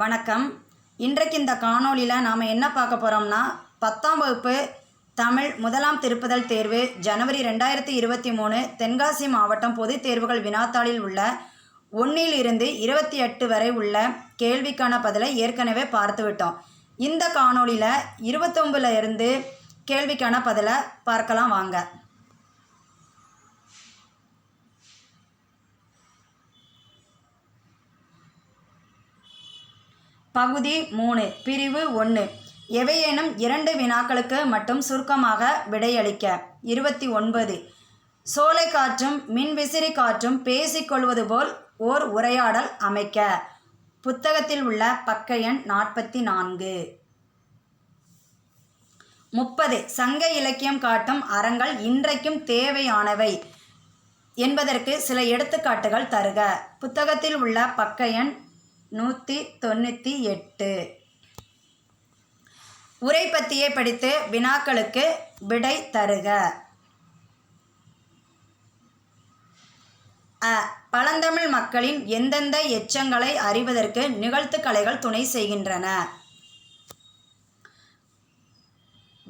வணக்கம். இன்றைக்கு இந்த காணொளியில் நாம் என்ன பார்க்க போகிறோம்னா 10ஆம் வகுப்பு தமிழ் முதலாம் திருப்புதல் தேர்வு ஜனவரி 2023 தென்காசி மாவட்டம் பொதுத் தேர்வுகள் வினாத்தாளில் உள்ள 1 இருந்து 28 வரை உள்ள கேள்விக்கான பதிலை ஏற்கனவே பார்த்து விட்டோம். இந்த காணொளியில் 29 இருந்து கேள்விக்கான பதிலை பார்க்கலாம் வாங்க. பகுதி 3 பிரிவு 1 எவையேனும் 2 வினாக்களுக்கு மட்டும் சுருக்கமாக விடையளிக்க. 29 சோலை காற்றும் மின்விசிறி காற்றும் பேசிக்கொள்வது போல் ஓர் உரையாடல் அமைக்க. புத்தகத்தில் உள்ள பக்க எண் 44. 30 சங்க இலக்கியம் காட்டும் அறங்கள் இன்றைக்கும் தேவையானவை என்பதற்கு சில எடுத்துக்காட்டுகள் தருக. புத்தகத்தில் உள்ள பக்க எண் 198. உரைப்பத்தியை படித்து வினாக்களுக்கு விடை தருக. பழந்தமிழ் மக்களின் எந்தெந்த எச்சங்களை அறிவதற்கு நிகழ்த்துக்கலைகள் துணை செய்கின்றன?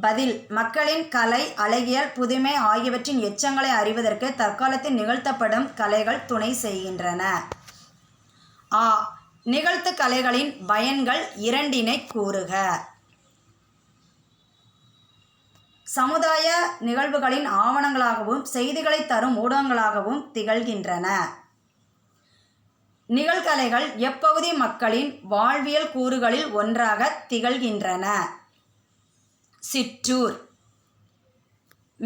பதில் மக்களின் கலை, அழகியல், புதுமை ஆகியவற்றின் எச்சங்களை அறிவதற்கு தற்காலத்தில் நிகழ்த்தப்படும் கலைகள் துணை செய்கின்றன. நிகழ்த்து கலைகளின் பயன்கள் இரண்டினை கூறுக. சமுதாய நிகழ்வுகளின் ஆவணங்களாகவும் செய்திகளை தரும் ஊடகங்களாகவும் திகழ்கின்றன. நிகழ்கலைகள் எப்பகுதி மக்களின் வாழ்வியல் கூறுகளில் ஒன்றாக திகழ்கின்றன. சிற்றூர்.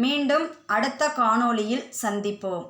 மீண்டும் அடுத்த காணொளியில் சந்திப்போம்.